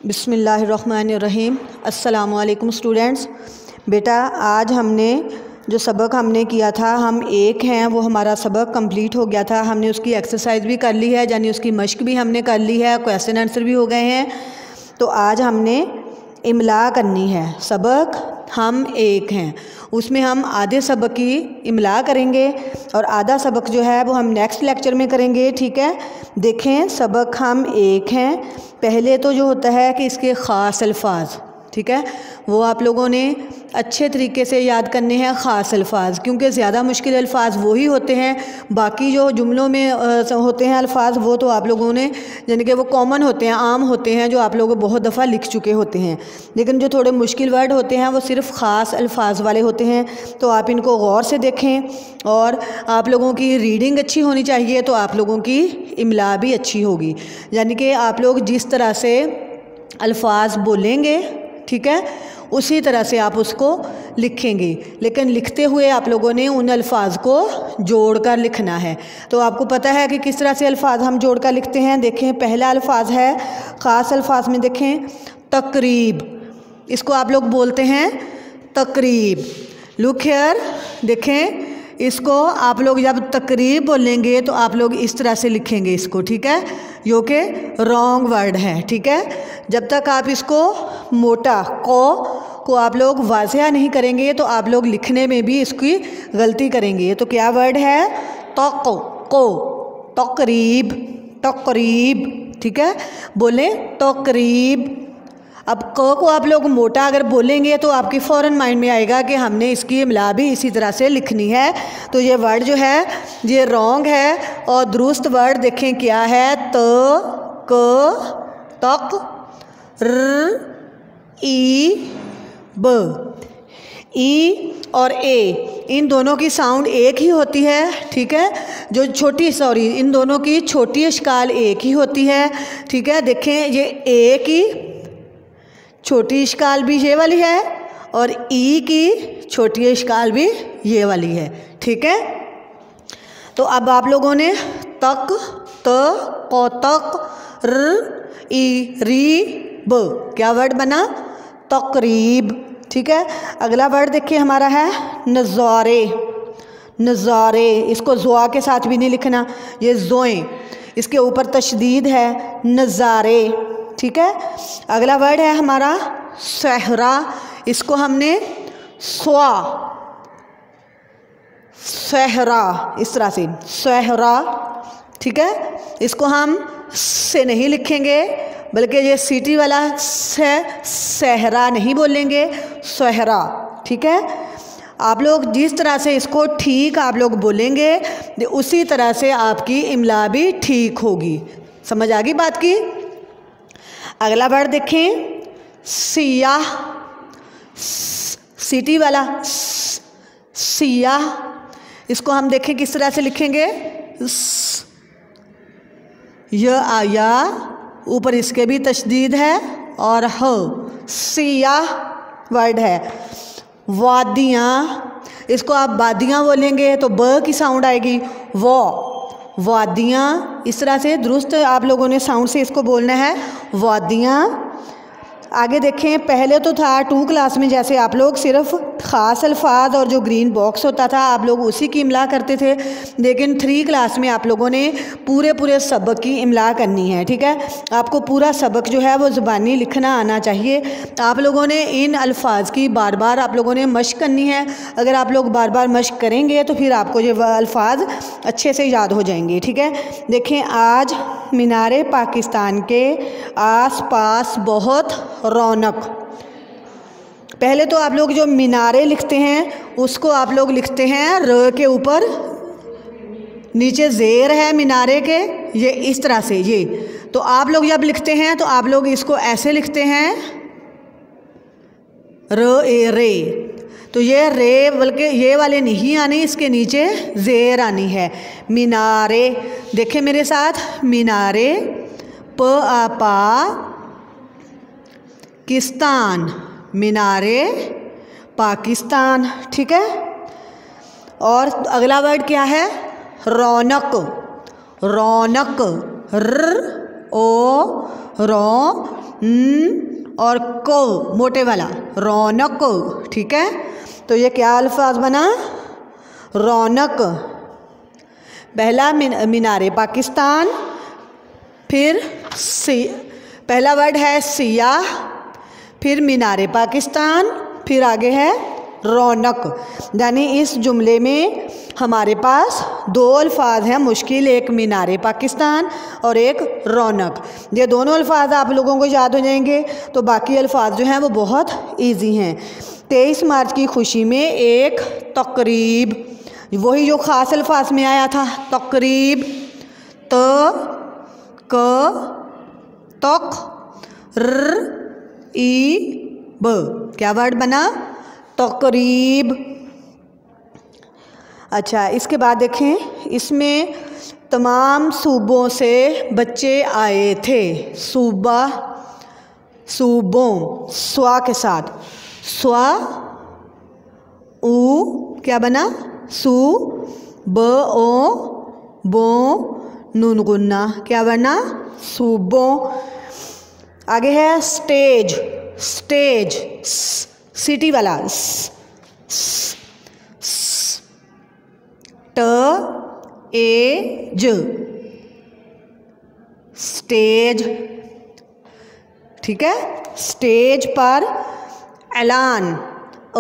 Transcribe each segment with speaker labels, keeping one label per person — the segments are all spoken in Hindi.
Speaker 1: बिस्मिल्लाहिर्रहमानिर्रहीम। अस्सलामु अलैकुम स्टूडेंट्स। बेटा आज हमने जो सबक हमने किया था, हम एक हैं, वो हमारा सबक कंप्लीट हो गया था। हमने उसकी एक्सरसाइज भी कर ली है, यानी उसकी मश्क भी हमने कर ली है, क्वेश्चन आंसर भी हो गए हैं। तो आज हमने इमला करनी है। सबक हम एक हैं, उसमें हम आधे सबक की इमला करेंगे और आधा सबक जो है वो हम नेक्स्ट लेक्चर में करेंगे। ठीक है, देखें सबक हम एक हैं। पहले तो जो होता है कि इसके ख़ास अल्फाज, ठीक है, वो आप लोगों ने अच्छे तरीके से याद करने हैं। ख़ास अल्फाज, क्योंकि ज़्यादा मुश्किल अल्फाज वो ही होते हैं। बाकी जो जुमलों में होते हैं अल्फाज, वो तो आप लोगों ने यानी कि वो कॉमन होते हैं, आम होते हैं, जो आप लोग बहुत दफ़ा लिख चुके होते हैं। लेकिन जो थोड़े मुश्किल वर्ड होते हैं वो सिर्फ़ ख़ास अल्फाज वाले होते हैं। तो आप इनको गौर से देखें और आप लोगों की रीडिंग अच्छी होनी चाहिए, तो आप लोगों की इमला भी अच्छी होगी। यानी कि आप लोग जिस तरह से अल्फाज बोलेंगे, ठीक है, उसी तरह से आप उसको लिखेंगे। लेकिन लिखते हुए आप लोगों ने उन अल्फाज को जोड़कर लिखना है। तो आपको पता है कि किस तरह से अल्फाज हम जोड़कर लिखते हैं। देखें, पहला अल्फाज है ख़ास अल्फाज में, देखें तकरीब, इसको आप लोग बोलते हैं तकरीब। लुक हियर, देखें इसको आप लोग जब तकरीब बोलेंगे तो आप लोग इस तरह से लिखेंगे इसको, ठीक है, जो कि रॉन्ग वर्ड है। ठीक है, जब तक आप इसको मोटा को आप लोग वाज़ेह नहीं करेंगे तो आप लोग लिखने में भी इसकी गलती करेंगे। तो क्या वर्ड है? तकरीब, तकरीब, ठीक है, बोलें तकरीब। अब क को आप लोग मोटा अगर बोलेंगे तो आपकी फ़ौरन माइंड में आएगा कि हमने इसकी इमला भी इसी तरह से लिखनी है। तो ये वर्ड जो है ये रॉन्ग है और दुरुस्त वर्ड देखें क्या है? तक ई ब। ई और ए, इन दोनों की साउंड एक ही होती है। ठीक है, जो इन दोनों की छोटी इश्काल एक ही होती है। ठीक है, देखें ये ए की छोटी इश्काल भी ये वाली है और ई की छोटी इश्काल भी ये वाली है। ठीक है, तो अब आप लोगों ने तक ई री ब, क्या वर्ड बना? तकरीब। ठीक है, अगला वर्ड देखिए हमारा है नज़ारे। नज़ारे, इसको ज़ुआ के साथ भी नहीं लिखना, ये ज़ोएं, इसके ऊपर तशदीद है, नज़ारे। ठीक है, अगला वर्ड है हमारा सहरा, इसको हमने सहरा, इस तरह से सहरा। ठीक है, इसको हम से नहीं लिखेंगे बल्कि ये सीटी वाला सहरा नहीं बोलेंगे, सहरा। ठीक है, आप लोग जिस तरह से इसको ठीक आप लोग बोलेंगे उसी तरह से आपकी इमला भी ठीक होगी। समझ आ गई बात की? अगला वर्ड देखें सियाह, सीटी वाला सियाह, इसको हम देखें किस तरह से लिखेंगे? य आया, ऊपर इसके भी तशदीद है और ह, सियाह वर्ड है। वादियाँ, इसको आप बादियाँ बोलेंगे तो ब की साउंड आएगी, वादियाँ, इस तरह से दुरुस्त आप लोगों ने साउंड से इसको बोलना है, वादियाँ। आगे देखें, पहले तो था 2 क्लास में जैसे आप लोग सिर्फ ख़ास अल्फाज और जो ग्रीन बॉक्स होता था आप लोग उसी की इमला करते थे। लेकिन 3 क्लास में आप लोगों ने पूरे सबक की इमला करनी है। ठीक है, आपको पूरा सबक जो है वो ज़ुबानी लिखना आना चाहिए। आप लोगों ने इन अल्फाज की बार बार आप लोगों ने मश्क करनी है। अगर आप लोग बार बार मश्क करेंगे तो फिर आपको ये अल्फाज अच्छे से याद हो जाएंगे। ठीक है, देखें आज मीनारे पाकिस्तान के आस पास बहुत रौनक। पहले तो आप लोग जो मीनारे लिखते हैं उसको आप लोग लिखते हैं र के ऊपर, नीचे ज़ेर है मीनारे के, ये इस तरह से ये। तो आप लोग जब लिखते हैं तो आप लोग इसको ऐसे लिखते हैं र ए रे। तो ये रे बल्कि ये वाले नहीं आनी, इसके नीचे ज़ेर आनी है। मीनारे, देखें मेरे साथ, मीनारे प आ पा किस्तान, मीनारे पाकिस्तान। ठीक है, और अगला वर्ड क्या है? रौनक, रौनक, र ओ, रौ, और को मोटे वाला रौनक, ठीक है। तो ये क्या अल्फाज बना? रौनक। पहला मीनारे पाकिस्तान, फिर पहला वर्ड है सियाह, फिर मीनारे पाकिस्तान, फिर आगे है रौनक। यानी इस जुमले में हमारे पास दो अल्फाज हैं मुश्किल, एक मीनारे पाकिस्तान और एक रौनक। ये दोनों अल्फाज आप लोगों को याद हो जाएंगे तो बाकी अल्फाज जो हैं वो बहुत इजी हैं। 23 मार्च की खुशी में एक तकरीब, वही जो ख़ास अल्फाज में आया था, तकरीब, तक, ब, क्या वर्ड बना? तकरीब। अच्छा, इसके बाद देखें, इसमें तमाम सूबों से बच्चे आए थे। सूबा, सूबों, स्वा के साथ, स्वा, ऊ, क्या बना? सू, ब, ओ, बो, नून गुन्ना, क्या बना? सूबों। आगे है स्टेज, स्टेज, सिटी वाला, ट, ए, ज, स्टेज, ठीक है। स्टेज पर ऐलान, अ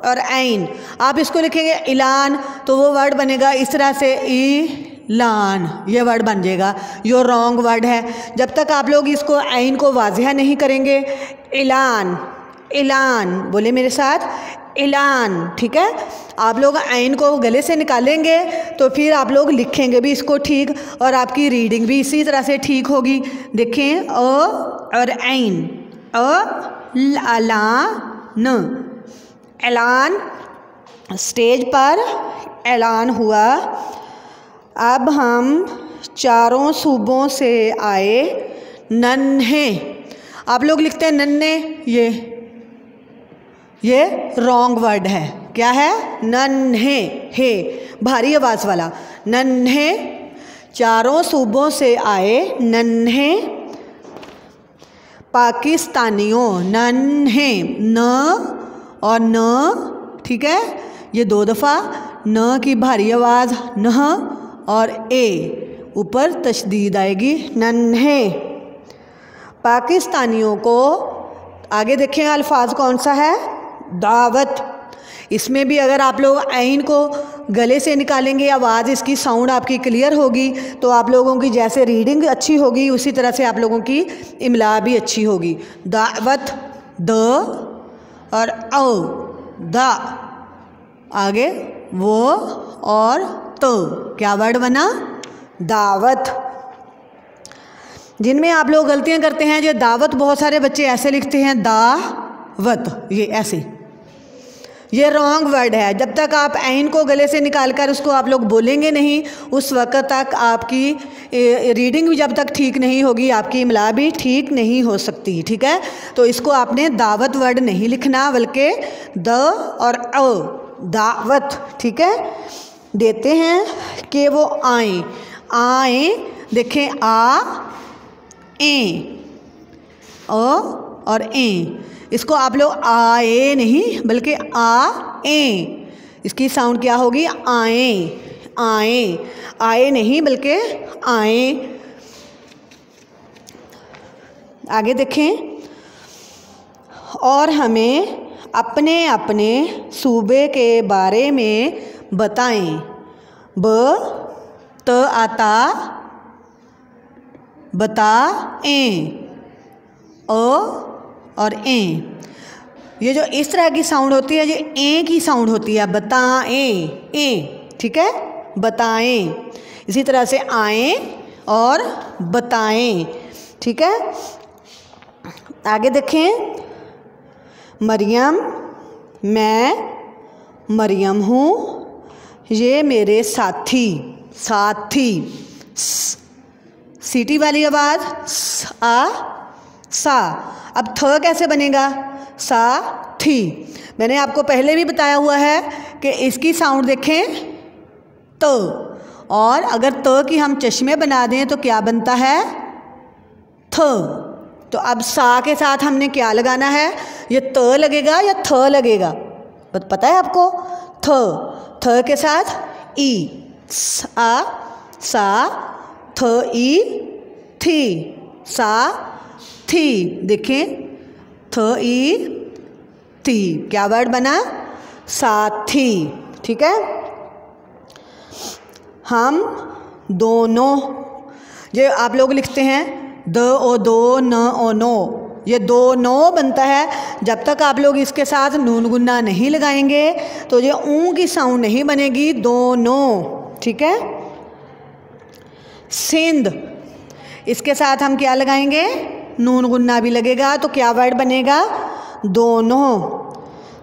Speaker 1: और ऐन, आप इसको लिखेंगे ऐलान तो वो वर्ड बनेगा इस तरह से, ईलान, ये वर्ड बन जाएगा। यो रॉन्ग वर्ड है। जब तक आप लोग इसको ऐन को वाज़िह नहीं करेंगे, ऐलान, ऐलान, बोले मेरे साथ, ऐलान, ठीक है। आप लोग ऐन को गले से निकालेंगे तो फिर आप लोग लिखेंगे भी इसको ठीक, और आपकी रीडिंग भी इसी तरह से ठीक होगी। देखें, अ और ऐन, अलान, ऐलान, स्टेज पर ऐलान हुआ। अब हम चारों सूबों से आए नन्हे, आप लोग लिखते हैं नन्हे, ये रॉन्ग वर्ड है। क्या है? नन्हे, हे भारी आवाज़ वाला, नन्हे। चारों सूबों से आए नन्हे पाकिस्तानियों, नन्हे, न और न, ठीक है। ये दो दफ़ा न की भारी आवाज़, न और ए ऊपर तशदीद आएगी, नन्हे पाकिस्तानियों को। आगे देखें अल्फाज कौन सा है? दावत। इसमें भी अगर आप लोग ऐन को गले से निकालेंगे, आवाज़ इसकी साउंड आपकी क्लियर होगी तो आप लोगों की जैसे रीडिंग अच्छी होगी उसी तरह से आप लोगों की इमला भी अच्छी होगी। दावत, द और औ, दा, आगे वो और तो, क्या वर्ड बना? दावत। जिनमें आप लोग गलतियां करते हैं, जो दावत बहुत सारे बच्चे ऐसे लिखते हैं दावत, ये ऐसे, ये रॉन्ग वर्ड है। जब तक आप ऐन को गले से निकाल कर उसको आप लोग बोलेंगे नहीं, उस वक्त तक आपकी रीडिंग भी जब तक ठीक नहीं होगी, आपकी इमला भी ठीक नहीं हो सकती, ठीक है। तो इसको आपने दावत वर्ड नहीं लिखना, बल्कि द और अ, दावत, ठीक है। देते हैं कि वो आए, आए, देखें, आ, ए, अ और ए, इसको आप लोग आए नहीं बल्कि आ, ए, इसकी साउंड क्या होगी? आए, आए, आए नहीं बल्कि आए। आगे देखें, और हमें अपने अपने सूबे के बारे में बताएं। ब, त आता, बताएं, अ और ए, ये जो इस तरह की साउंड होती है, ये ए की साउंड होती है, बताएं, ए, ठीक है, बताएं। इसी तरह से आए और बताएं, ठीक है। आगे देखें, मरियम, मैं मरियम हूँ, ये मेरे साथी, साथी, सीटी वाली आवाज़, आ, सा। अब थ कैसे बनेगा? सा, थी। मैंने आपको पहले भी बताया हुआ है कि इसकी साउंड देखें, त, और अगर त की हम चश्मे बना दें तो क्या बनता है? थ। तो अब सा के साथ हमने क्या लगाना है, ये त लगेगा या थ लगेगा, पता है आपको? थ के साथ ई, सा थ ई थी, सा थी। देखें, थ ई थी, क्या वर्ड बना? साथी। ठीक है। हम दोनों, ये आप लोग लिखते हैं द ओ दो, न ओ नो, ये दो नो बनता है। जब तक आप लोग इसके साथ नून गुन्ना नहीं लगाएंगे तो ये ऊ की साउंड नहीं बनेगी, दोनों। ठीक है। सिंध, इसके साथ हम क्या लगाएंगे? नून गुन्ना भी लगेगा, तो क्या वर्ड बनेगा? दोनों।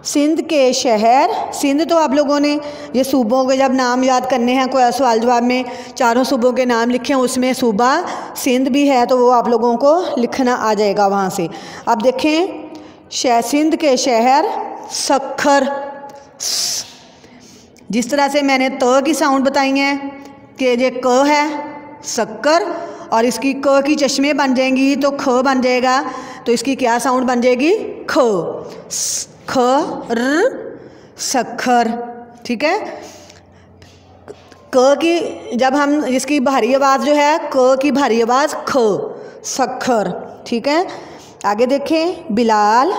Speaker 1: सिंध के शहर, सिंध तो आप लोगों ने ये सूबों के जब नाम याद करने हैं, कोई सवाल जवाब में चारों सूबों के नाम लिखे हैं, उसमें सूबा सिंध भी है, तो वो आप लोगों को लिखना आ जाएगा वहाँ से। अब देखें, सिंध के शहर सखर। जिस तरह से मैंने त की साउंड बताई है कि ये क है शक्कर, और इसकी क की चश्मे बन जाएंगी तो ख बन जाएगा, तो इसकी क्या साउंड बन जाएगी? ख, ख र शक्कर। ठीक है। क की जब हम इसकी भारी आवाज़ जो है, क की भारी आवाज़ ख, शक्कर। ठीक है। आगे देखें, बिलाल,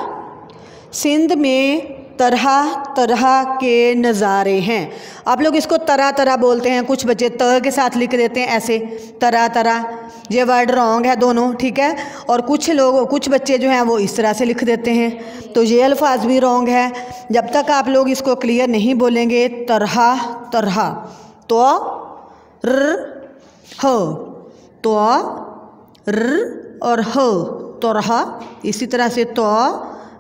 Speaker 1: सिंध में तरह तरह के नज़ारे हैं। आप लोग इसको तरह तरह बोलते हैं, कुछ बच्चे त के साथ लिख देते हैं ऐसे, तरह तरह। ये वर्ड रॉन्ग है दोनों। ठीक है। और कुछ बच्चे जो हैं वो इस तरह से लिख देते हैं, तो ये अल्फाज भी रॉन्ग है। जब तक आप लोग इसको क्लियर नहीं बोलेंगे, तरह तरह, तो र ह, तो र और ह, तरह। इसी तरह से तो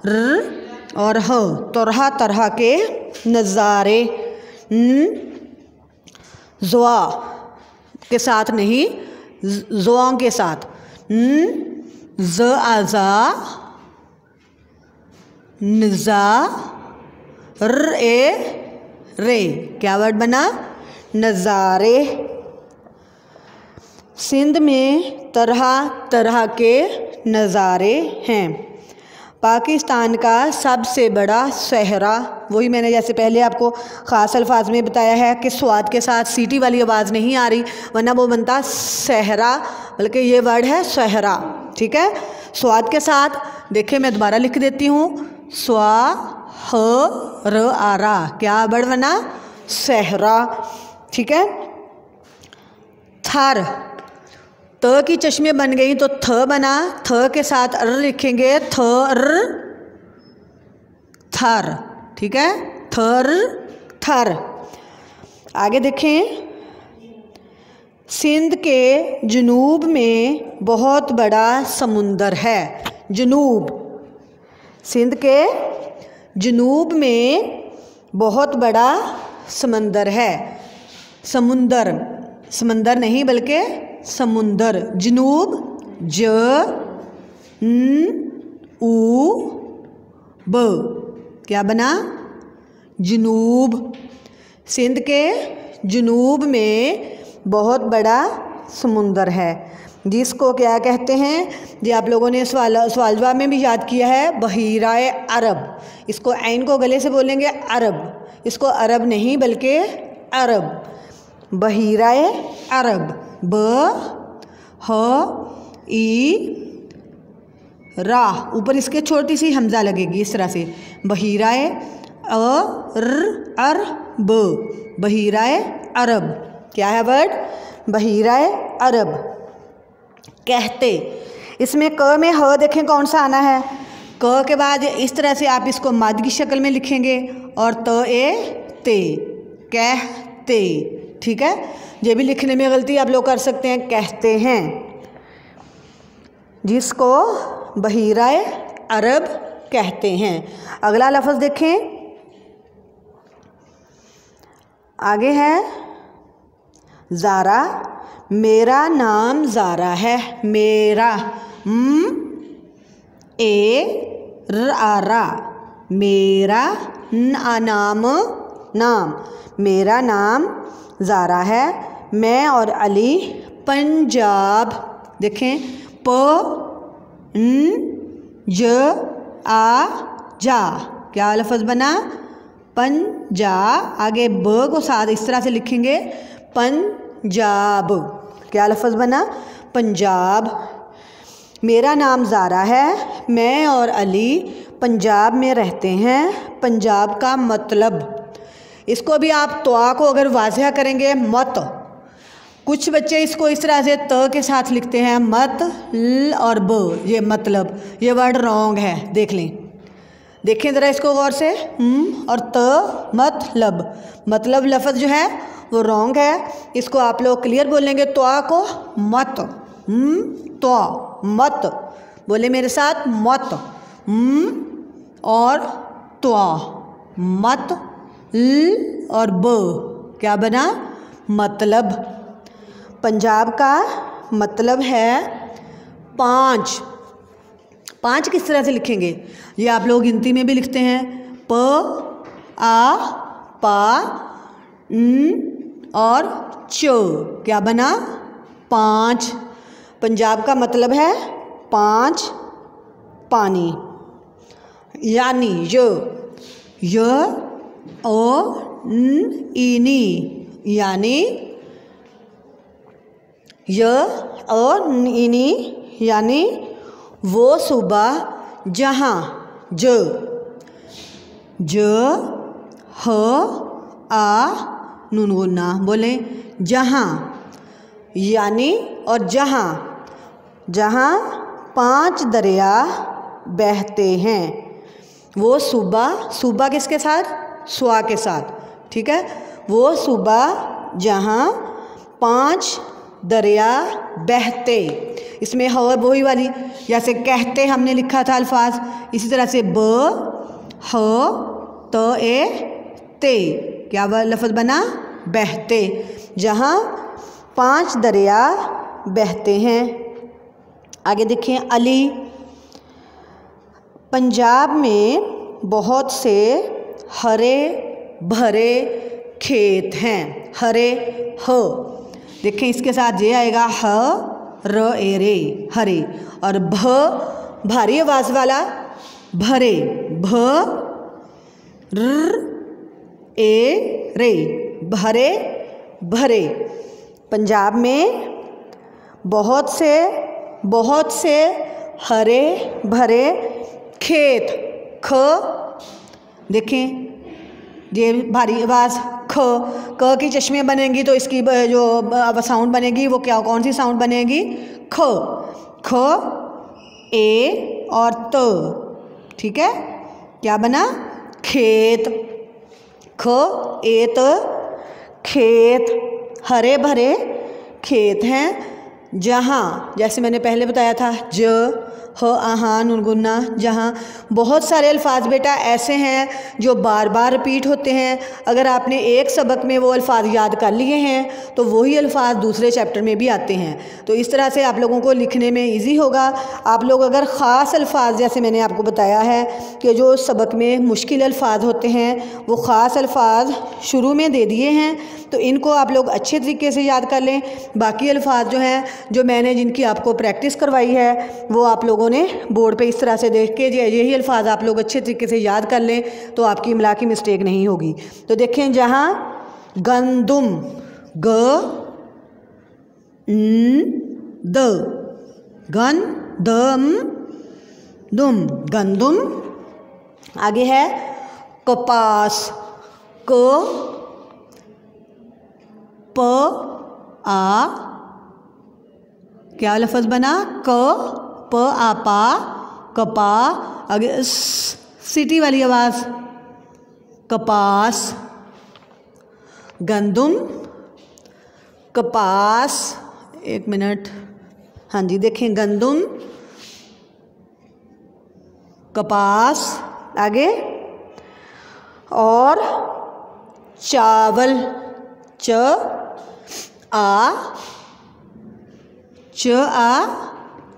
Speaker 1: र और ह, तरह तरह के नज़ारे। ज़ुआ के साथ नहीं, ज़ुआ के साथ, ज़ आज़ा, नज़ा, र ए रे, क्या वर्ड बना? नज़ारे। सिंध में तरह तरह के नज़ारे हैं। पाकिस्तान का सबसे बड़ा सहरा, वही मैंने जैसे पहले आपको ख़ास अल्फाज में बताया है कि स्वाद के साथ सीटी वाली आवाज़ नहीं आ रही, वरना वो बनता सहरा, बल्कि ये वर्ड है सहरा। ठीक है। स्वाद के साथ देखिए, मैं दोबारा लिख देती हूँ, स्वा ह र आ रा, क्या वर्ड बना? सहरा। ठीक है। थर, त की चश्मे बन गई तो थ बना, थ के साथ र लिखेंगे, थ र थर। ठीक है। थर थर। आगे देखें, सिंध के जनूब में बहुत बड़ा समुंदर है। जनूब, सिंध के जनूब में बहुत बड़ा समंदर है। समुंदर, समंदर नहीं बल्कि समुंदर। जनूब, ज न ऊ ब, क्या बना? जनूब। सिंध के जनूब में बहुत बड़ा समुंदर है, जिसको क्या कहते हैं? जी आप लोगों ने सवाल जवाब में भी याद किया है, बहीराए अरब। इसको ऐन को गले से बोलेंगे अरब, इसको अरब नहीं बल्कि अरब। बहीराए अरब, ब ह ई रा, ऊपर इसके छोटी सी हमजा लगेगी इस तरह से, बहीराए अर ब, बहीराए अरब। क्या है वर्ड? बहीराए अरब। कहते, इसमें क में ह देखें कौन सा आना है, क के बाद इस तरह से आप इसको मद की शक्ल में लिखेंगे, और त ए ते, कहते। ठीक है। ये भी लिखने में गलती आप लोग कर सकते हैं, कहते हैं, जिसको बहीराए अरब कहते हैं। अगला लफ्ज़ देखें, आगे है ज़ारा। मेरा नाम ज़ारा है। मेरा, ए र आ रा, मेरा नाम, नाम, मेरा नाम ज़ारा है। मैं और अली पंजाब, देखें ज आ जा, क्या लफ्ज़ बना? पंजा। आगे ब को साथ इस तरह से लिखेंगे, पंजाब, क्या लफ्ज़ बना? पंजाब। मेरा नाम ज़ारा है, मैं और अली पंजाब में रहते हैं। पंजाब का मतलब, इसको भी आप त्वा को अगर वाज़ह करेंगे मत, कुछ बच्चे इसको इस तरह से त के साथ लिखते हैं, मत ल और ब, ये मतलब, ये वर्ड रॉन्ग है, देख लें, देखें ज़रा इसको गौर से। और त मतलब लफ्ज़ जो है वो रॉन्ग है, इसको आप लोग क्लियर बोलेंगे, त्वा को मत, त्वा मत, बोले मेरे साथ, मत, और त्वा, मत ल और ब, क्या बना? मतलब। पंजाब का मतलब है पाँच। पाँच किस तरह से लिखेंगे? ये आप लोग गिनती में भी लिखते हैं, प आ पा न और च, क्या बना? पाँच। पंजाब का मतलब है पाँच, पानी। यानी य ओ न इनी, यानी य और इनी, यानी वो सुबह जहाँ, ज ह आ नून गुन्ना, बोले जहाँ, यानी और जहाँ 5 दरिया बहते हैं, वो सुबह किसके साथ? स्वा के साथ, ठीक है। वो सुबह जहाँ 5 दरिया बहते, इसमें ह वही वाली, जैसे कहते हमने लिखा था अल्फाज, इसी तरह से ब ह त ए ते, क्या लफ्ज़ बना? बहते। जहाँ 5 दरिया बहते हैं। आगे देखें, अली, पंजाब में बहुत से हरे भरे खेत हैं। हरे ह, देखें इसके साथ ये आएगा ह र ए रे, हरे, और भ भारी आवाज़ वाला भरे, भ र ए रे, भरे भरे। पंजाब में बहुत से हरे भरे खेत, ख, देखें ये भारी आवाज़ ख, क की चश्मे बनेंगी तो इसकी जो साउंड बनेगी वो क्या, कौन सी साउंड बनेगी? ख, ख ए और त, ठीक है, क्या बना? खेत, ख ए त, खेत, हरे भरे खेत हैं। जहाँ, जैसे मैंने पहले बताया था, ज ह आहा नून गुन्ना, जहाँ। बहुत सारे अल्फाज बेटा ऐसे हैं जो बार बार रिपीट होते हैं। अगर आपने एक सबक में वो अल्फाज याद कर लिए हैं तो वही अल्फाज दूसरे चैप्टर में भी आते हैं, तो इस तरह से आप लोगों को लिखने में इजी होगा। आप लोग अगर ख़ास अल्फाज, जैसे मैंने आपको बताया है कि जो सबक में मुश्किल अल्फाज होते हैं वो ख़ास अल्फाज शुरू में दे दिए हैं, तो इनको आप लोग अच्छे तरीके से याद कर लें। बाकी अल्फाज जो हैं, जो मैंने जिनकी आपको प्रैक्टिस करवाई है, वो आप लोगों ने बोर्ड पे इस तरह से देख के यही अल्फाज आप लोग अच्छे तरीके से याद कर लें, तो आपकी इमला की मिस्टेक नहीं होगी। तो देखें, जहाँ गंदुम, ग न द, गन दम दुम, गंदुम। आगे है कपास, क प आ, क्या लफ्ज़ बना? क प आ पा, कपा। आगे सिटी वाली आवाज़, कपास, गंदुम, कपास। एक मिनट, हाँ जी, देखें, गंदुम, कपास। आगे, और चावल, च आ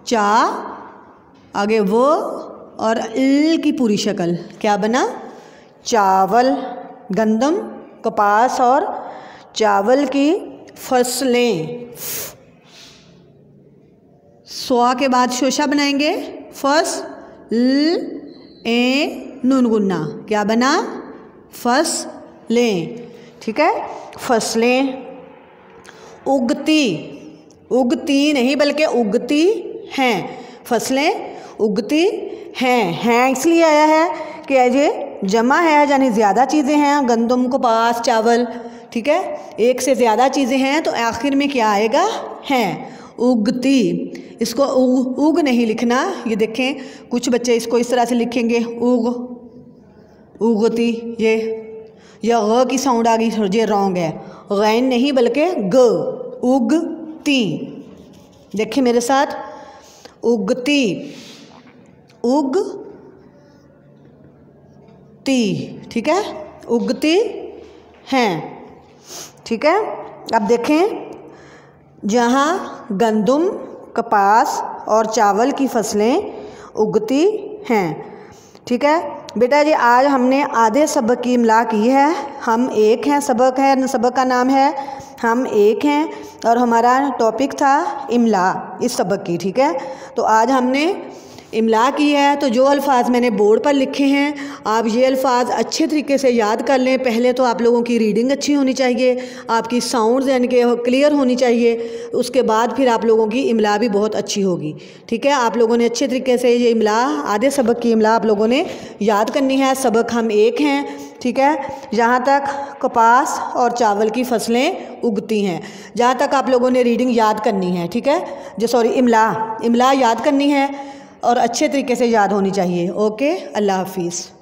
Speaker 1: चा। आगे वो और ल की पूरी शक्ल, क्या बना? चावल। गंदम, कपास और चावल की फसलें, स्वा के बाद शोशा बनाएंगे, फसलें, नून गुन्ना, क्या बना, फसलें। ठीक है, फसलें। उगती, उगती नहीं बल्कि उगती हैं, फसलें उगती हैं इसलिए आया है कि ये जमा है, यानी ज़्यादा चीज़ें हैं, गंदम, कपास, चावल। ठीक है, एक से ज़्यादा चीज़ें हैं तो आखिर में क्या आएगा, हैं। उगती, इसको उग नहीं लिखना, ये देखें कुछ बच्चे इसको इस तरह से लिखेंगे, उगती, ये ग की साउंड आ गई, ये रॉन्ग है, गैन नहीं बल्कि ग, उगती। देखिए मेरे साथ, उगती, उगती। ठीक है, उगती हैं। ठीक है, अब देखें, जहाँ गंदम, कपास और चावल की फसलें उगती हैं। ठीक है बेटा जी, आज हमने आधे सबक की इमला की है। हम एक हैं, सबक है, सबक का नाम है हम एक हैं और हमारा टॉपिक था इमला इस सबक की। ठीक है, तो आज हमने इमला की है। तो जो अल्फ़ाज मैंने बोर्ड पर लिखे हैं आप ये अल्फ़ाज अच्छे तरीके से याद कर लें। पहले तो आप लोगों की रीडिंग अच्छी होनी चाहिए, आपकी साउंड्स यानी कि क्लियर होनी चाहिए, उसके बाद फिर आप लोगों की इमला भी बहुत अच्छी होगी। ठीक है, आप लोगों ने अच्छे तरीके से ये इमला, आधे सबक की इमला आप लोगों ने याद करनी है। सबक हम एक हैं। ठीक है, जहाँ तक कपास और चावल की फसलें उगती हैं, जहाँ तक आप लोगों ने रीडिंग याद करनी है। ठीक है, इमला याद करनी है और अच्छे तरीके से याद होनी चाहिए। ओके, अल्लाह हाफिज़।